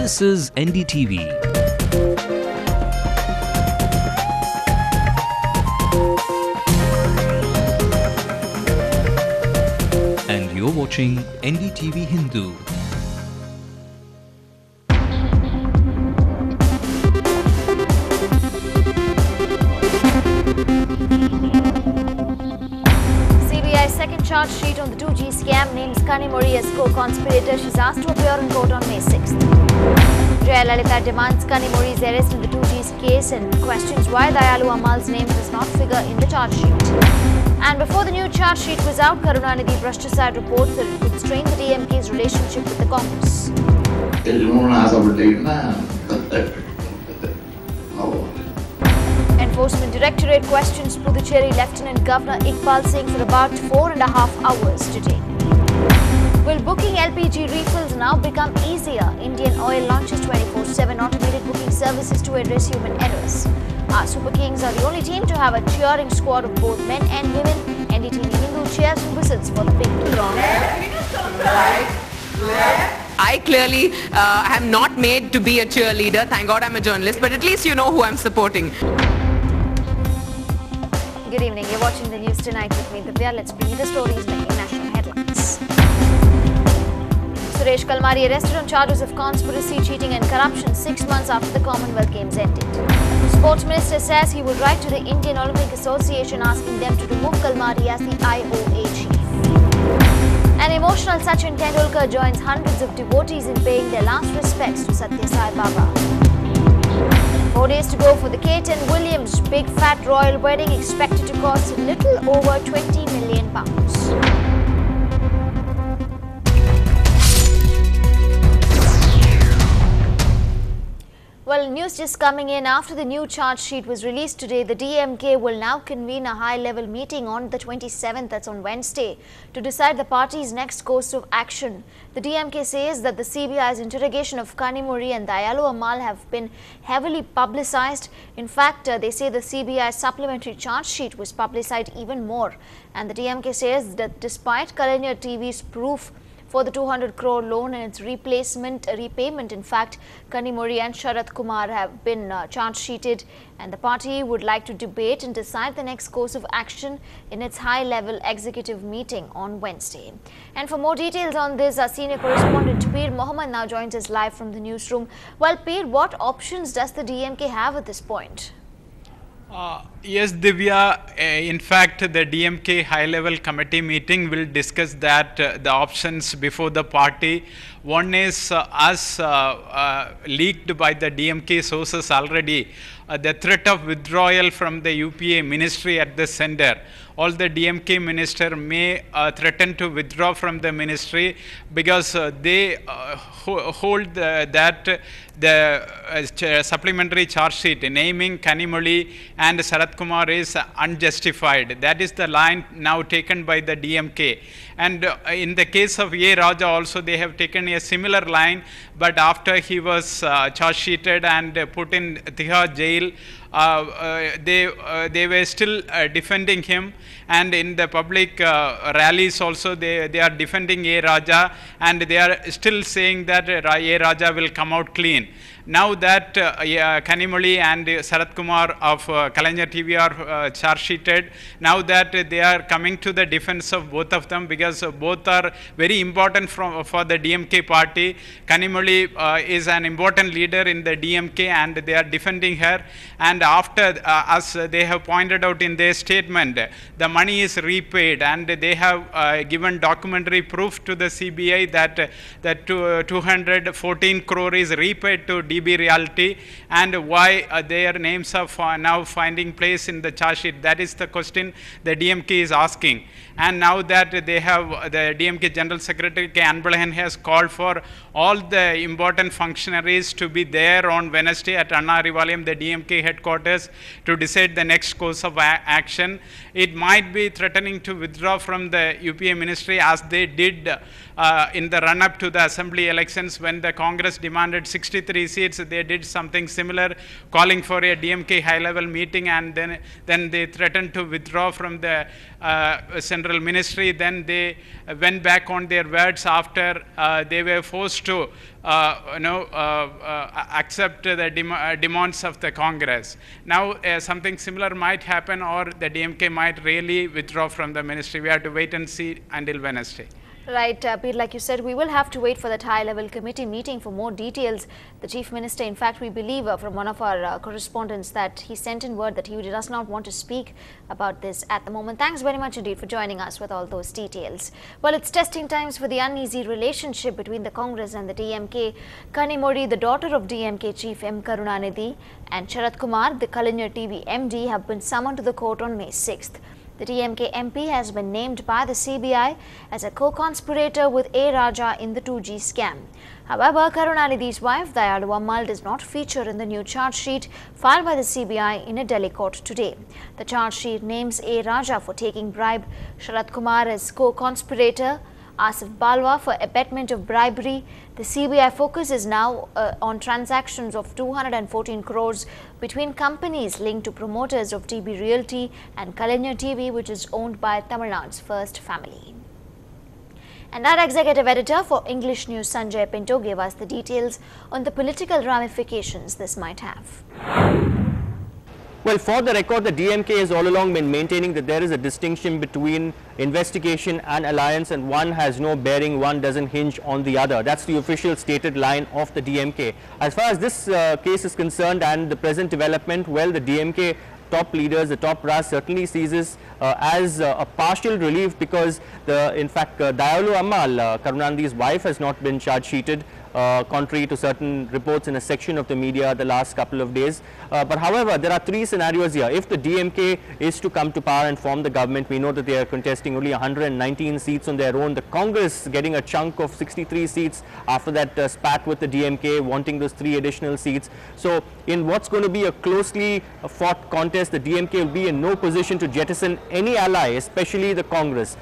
This is NDTV. And you're watching NDTV Hindu. Second charge sheet on the 2G scam names Kanimozhi as co-conspirator. She's asked to appear in court on May 6th. Jayalalitha demands Kanimozhi's arrest in the 2G's case and questions why Dayalu Ammal's name does not figure in the charge sheet. And before the new charge sheet was out, Karunanidhi brushed aside reports that it could strain the DMK's relationship with the Congress. Enforcement Directorate questions Puducherry Lieutenant Governor Iqbal Singh for about 4.5 hours today. Will booking LPG refills now become easier? Indian Oil launches 24/7 automated booking services to address human errors. Our Super Kings are the only team to have a cheering squad of both men and women. NDTV Hindu cheers and whistles for the big game. I clearly am not made to be a cheerleader. Thank God I'm a journalist, but at least you know who I'm supporting. Good evening. You're watching the news tonight with me, Divya. Let's bring you the stories making national headlines. Suresh Kalmari arrested on charges of conspiracy, cheating and corruption 6 months after the Commonwealth Games ended. Sports Minister says he will write to the Indian Olympic Association asking them to remove Kalmari as the IOA chief. An emotional Sachin Tendulkar joins hundreds of devotees in paying their last respects to Satya Sai Baba. 4 days to go for the Kate and Williams big fat royal wedding, expected to cost a little over £20 million. Well, news just coming in after the new charge sheet was released today. The DMK will now convene a high-level meeting on the 27th, that's on Wednesday, to decide the party's next course of action. The DMK says that the CBI's interrogation of Kanimozhi and Dayalu Ammal have been heavily publicized. In fact, they say the CBI's supplementary charge sheet was publicized even more. And the DMK says that despite Kalanya TV's proof for the 200 crore loan and its repayment, in fact, Kanimozhi and Sharath Kumar have been charge sheeted, and the party would like to debate and decide the next course of action in its high-level executive meeting on Wednesday. And for more details on this, our senior correspondent Peer Mohammed now joins us live from the newsroom. Well, Peer, what options does the DMK have at this point? Yes, Divya, in fact, the DMK high-level committee meeting will discuss that the options before the party. One is, as leaked by the DMK sources already, the threat of withdrawal from the UPA ministry at the center. All the DMK minister may threaten to withdraw from the ministry because they hold that the supplementary charge sheet naming Kanimozhi and Sharath Kumar is unjustified. That is the line now taken by the DMK. And in the case of A. Raja also, they have taken a similar line, but after he was charge sheeted and put in Tihar jail, they were still defending him, and in the public rallies also they are defending A. Raja, and they are still saying that A. Raja will come out clean. Now that Kanimozhi and Sharath Kumar of Kalanya TV are charge sheeted, now that they are coming to the defense of both of them, because both are very important for the DMK party. Kanimozhi is an important leader in the DMK, and they are defending her. And after, as they have pointed out in their statement, the money is repaid, and they have given documentary proof to the CBI that 214 crore is repaid to DB Realty, and why their names are now finding place in the charge sheet. That is the question the DMK is asking. And now that they have, the DMK General Secretary K. Anbalahan has called for all the important functionaries to be there on Wednesday at Anna Arivalayam, the DMK headquarters, to decide the next course of action. It might be threatening to withdraw from the UPA ministry, as they did in the run-up to the assembly elections, when the Congress demanded 63 seats seats, they did something similar, calling for a DMK high-level meeting, and then they threatened to withdraw from the central ministry. Then they went back on their words after they were forced to accept the demands of the Congress. Now something similar might happen, or the DMK might really withdraw from the ministry. We have to wait and see until Wednesday. Right, Pete, like you said, we will have to wait for that high-level committee meeting for more details. The Chief Minister, in fact, we believe from one of our correspondents that he sent in word that he does not want to speak about this at the moment. Thanks very much indeed for joining us with all those details. Well, it's testing times for the uneasy relationship between the Congress and the DMK. Kanimori, the daughter of DMK Chief M. Karunanidhi, and Sharat Kumar, the Kalinyar TV MD, have been summoned to the court on May 6th. The DMK MP has been named by the CBI as a co-conspirator with A. Raja in the 2G scam. However, Karunanidhi's wife, Dayalu Ammal, does not feature in the new charge sheet filed by the CBI in a Delhi court today. The charge sheet names A. Raja for taking bribe, Sharat Kumar as co-conspirator, Asif Balwa for abetment of bribery. The CBI focus is now on transactions of 214 crores between companies linked to promoters of TB Realty and Kalinyar TV, which is owned by Tamil Nadu's First Family. And our executive editor for English News, Sanjay Pinto, gave us the details on the political ramifications this might have. Well, for the record, the DMK has all along been maintaining that there is a distinction between investigation and alliance, and one has no bearing, one doesn't hinge on the other. That's the official stated line of the DMK. As far as this case is concerned and the present development, well, the DMK top leaders, the top brass certainly sees this as a partial relief, because in fact Dayalu Ammal, Karunanidhi's wife, has not been charge sheeted, contrary to certain reports in a section of the media the last couple of days. But however, there are three scenarios here. If the DMK is to come to power and form the government, we know that they are contesting only 119 seats on their own. The Congress getting a chunk of 63 seats after that spat with the DMK, wanting those 3 additional seats. So in what's going to be a closely fought contest, the DMK will be in no position to jettison any ally, especially the Congress.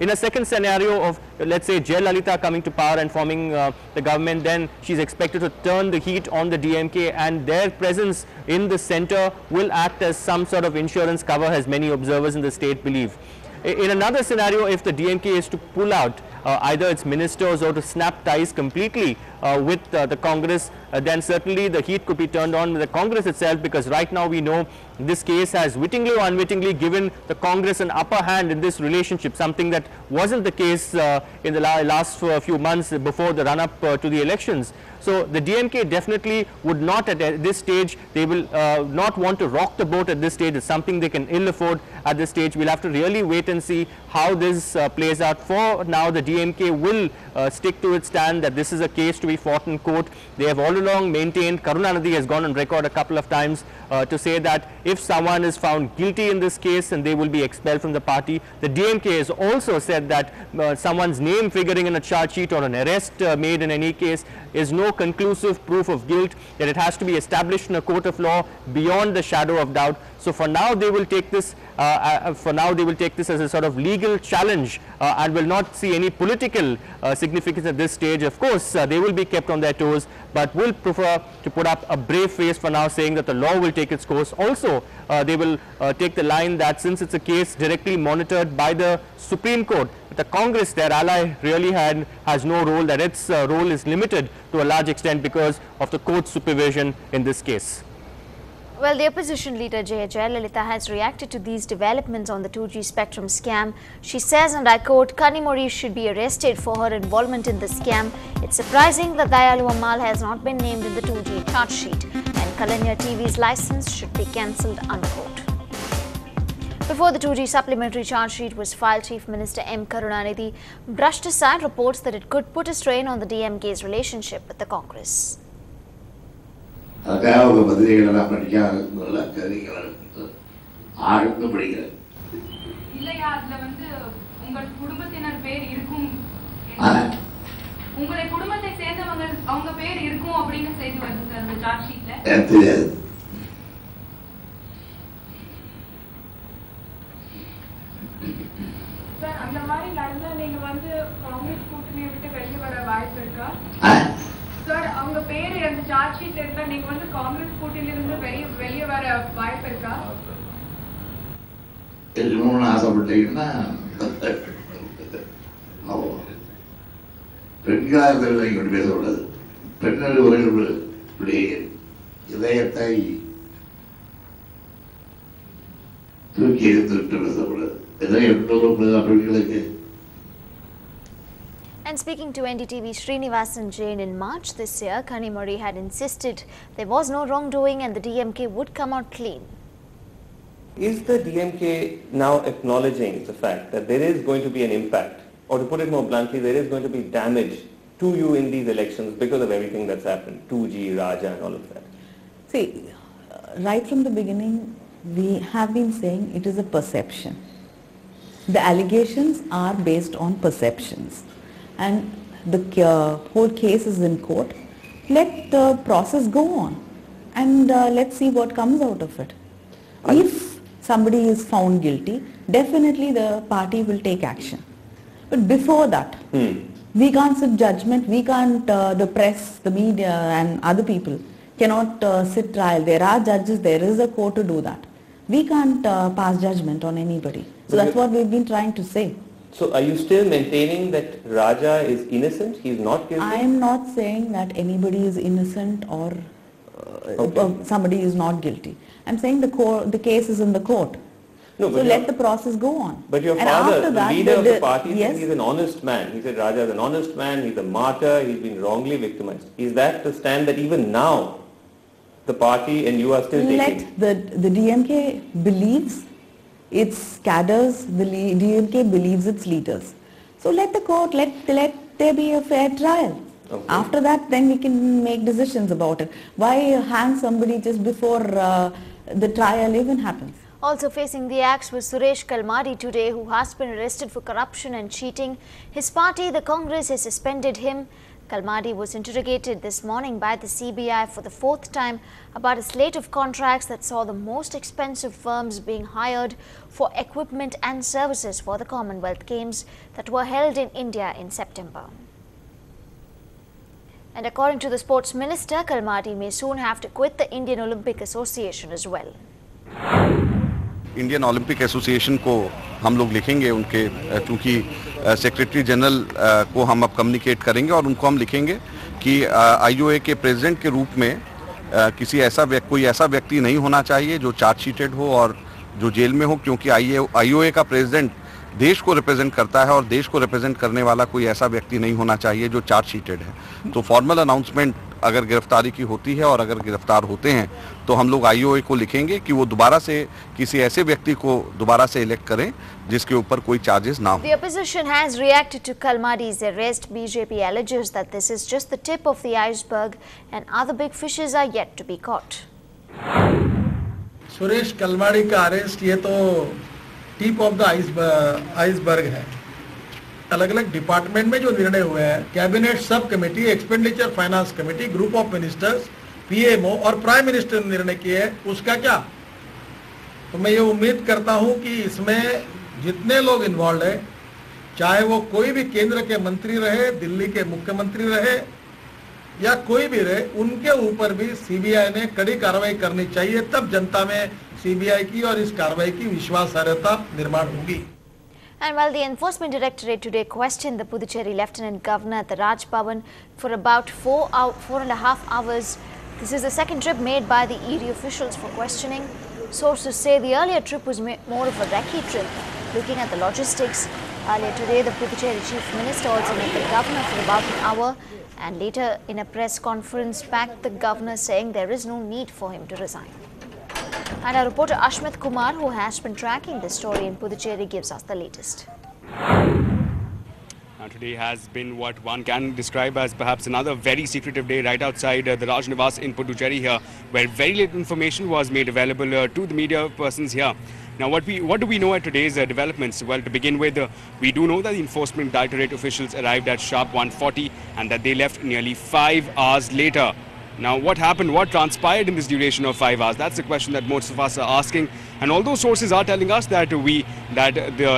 In a second scenario of, let's say, Jayalalitha coming to power and forming the government, then she's expected to turn the heat on the DMK, and their presence in the center will act as some sort of insurance cover, as many observers in the state believe. In another scenario, if the DMK is to pull out either its ministers or to snap ties completely with the Congress, then certainly the heat could be turned on with the Congress itself, because right now we know this case has wittingly or unwittingly given the Congress an upper hand in this relationship, something that wasn't the case in the last few months before the run-up to the elections. So the DMK definitely would not at this stage, they will not want to rock the boat at this stage. It's something they can ill afford at this stage. We'll have to really wait and see how this plays out. For now, the DMK will stick to its stand that this is a case to be fought in court. They have all along maintained, Karunanidhi has gone on record a couple of times to say that if someone is found guilty in this case, and they will be expelled from the party. The DMK has also said that someone's name figuring in a charge sheet or an arrest made in any case is no conclusive proof of guilt, that it has to be established in a court of law beyond the shadow of doubt. So for now they will take this as a sort of legal challenge and will not see any political significance at this stage. Of course, they will be kept on their toes, but will prefer to put up a brave face for now, saying that the law will take its course. Also, they will take the line that since it's a case directly monitored by the Supreme Court, the Congress, their ally, really has no role, that its role is limited to a large extent because of the court's supervision in this case. Well, the opposition leader Jayalalitha has reacted to these developments on the 2G spectrum scam. She says, and I quote, Kanimori should be arrested for her involvement in the scam. It's surprising that Dayalu Ammal has not been named in the 2G charge sheet, and Kalinyar TV's license should be cancelled, unquote. Before the 2G supplementary charge sheet was filed, Chief Minister M. Karunanidhi brushed aside reports that it could put a strain on the DMK's relationship with the Congress. Sir அவங்க பேரு அந்த charge ஷீட்ல இருந்தா நீங்க வந்து காங்கிரஸ் கூட்டணியில இருந்து வெளியே வர வாய்ப்பு இருக்கா? தெரியும்னு ஆசைப்பட்டீங்கன்னா பெண்களாக இங்கே பேசக்கூடாது. பெண்கள் இப்படி இதயத்தை தூக்கி எடுத்துட்டு பேசக்கூடாது. இதயம் பெண்களுக்கு. And speaking to NDTV Srinivasan Jain in March this year, Kanimozhi had insisted there was no wrongdoing and the DMK would come out clean. Is the DMK now acknowledging the fact that there is going to be an impact, or to put it more bluntly, there is going to be damage to you in these elections because of everything that's happened, 2G, Raja and all of that? See, right from the beginning, we have been saying it is a perception. The allegations are based on perceptions. And the whole case is in court. Let the process go on and let's see what comes out of it. If somebody is found guilty, definitely the party will take action. But before that, we can't sit judgment, we can't, the press, the media and other people cannot sit trial. There are judges, there is a court to do that. We can't pass judgment on anybody. So that's what we've been trying to say. So are you still maintaining that Raja is innocent? He is not guilty? I am not saying that anybody is innocent or somebody is not guilty. I'm saying the case is in the court. No, so let the process go on. But your and father, after the that, leader of the party, yes, said he's an honest man. He said Raja is an honest man, he's a martyr, he's been wrongly victimized. Is that the stand that even now the party and you are still taking? The DMK believes its cadres, the DMK believes its leaders. So let the court, let there be a fair trial. Okay. After that, then we can make decisions about it. Why hang somebody just before the trial even happens? Also facing the axe was Suresh Kalmadi today, who has been arrested for corruption and cheating. His party, the Congress, has suspended him. Kalmadi was interrogated this morning by the CBI for the 4th time about a slate of contracts that saw the most expensive firms being hired for equipment and services for the Commonwealth Games that were held in India in September. And according to the Sports Minister, Kalmadi may soon have to quit the Indian Olympic Association as well. Indian Olympic association को हम लोग लिखेंगे उनके, क्योंकि secretary general को हम अब communicate करेंगे और उनको हम लिखेंगे कि आईओए के प्रेसिडेंट के रूप में कोई ऐसा व्यक्ति नहीं होना चाहिए जो चार्जशीटेड हो और जो जेल में हो, क्योंकि आईओए का प्रेसिडेंट देश को रिप्रेजेंट करता है और देश को रिप्रेजेंट करने वाला कोई ऐसा व्यक्ति नहीं होना चाहिए जो चार्जशीटेड है। तो फॉर्मल अनाउंसमेंट अगर गिरफ्तारी की होती है और अगर गिरफ्तार होते हैं तो हम लोग आईओए को लिखेंगे कि वो दोबारा से किसी ऐसे व्यक्ति को दोबारा से इलेक्ट करें जिसके ऊपर कोई चार्जेस ना हो। The opposition has reacted to Kalmadi's arrest. BJP alleges that this is just the tip of the iceberg and other big fishes are yet to be caught. Suresh Kalmadi का अरेस्ट ये तो टिप ऑफ द आइसबर्ग है। अलग अलग department में जो निर्णय हुए हैं, cabinet sub committee, expenditure finance committee, group of ministers, PMO और प्राइम मिनिस्टर ने निर्णय किए, उसका क्या? तो मैं ये उम्मीद करता हूं कि इसमें जितने लोग इन्वॉल्व है, चाहे वो कोई भी केंद्र के मंत्री रहे, दिल्ली के मुख्यमंत्री रहे या कोई भी रहे, उनके ऊपर भी सीबीआई ने कड़ी कार्रवाई करनी चाहिए। तब जनता में सीबीआई की और इस कार्रवाई की विश्वासार्हता निर्माण होगी। And while the Enforcement Directorate today questioned the Puducherry Lieutenant Governor at the Raj Bhavan for about 4.5 hours, this is the second trip made by the ED officials for questioning. Sources say the earlier trip was more of a recce trip, looking at the logistics. Earlier today, the Puducherry Chief Minister also met the Governor for about an hour and later in a press conference backed the Governor, saying there is no need for him to resign. And our reporter Ashmit Kumar, who has been tracking this story in Puducherry, gives us the latest. Now today has been what one can describe as perhaps another very secretive day right outside the Raj Nivas in Puducherry here, where very little information was made available to the media persons here. Now what do we know at today's developments? Well, to begin with, we do know that the Enforcement Directorate officials arrived at sharp 1:40 and that they left nearly 5 hours later. Now, what happened? What transpired in this duration of 5 hours? That's the question that most of us are asking. And although sources are telling us that the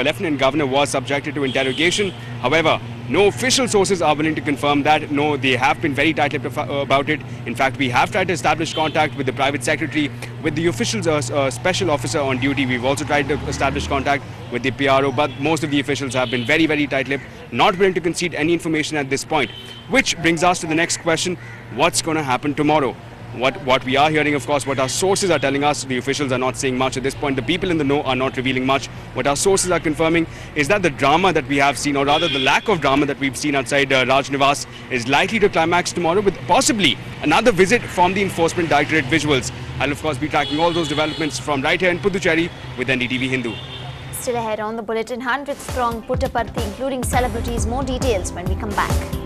Lieutenant Governor was subjected to interrogation, however, No official sources are willing to confirm that. No, they have been very tight-lipped about it. In fact, we have tried to establish contact with the private secretary, with the officials, special officer on duty. We've also tried to establish contact with the PRO, but most of the officials have been very, very tight-lipped, not willing to concede any information at this point. Which brings us to the next question: what's going to happen tomorrow? What we are hearing, of course, what our sources are telling us, the officials are not saying much at this point. The people in the know are not revealing much. What our sources are confirming is that the drama that we have seen, or rather the lack of drama that we've seen outside Raj Nivas, is likely to climax tomorrow with possibly another visit from the Enforcement Directorate visuals. I'll, of course, be tracking all those developments from right here in Puducherry with NDTV Hindu. Still ahead on the bulletin, 100th strong Puttaparthi, including celebrities. More details when we come back.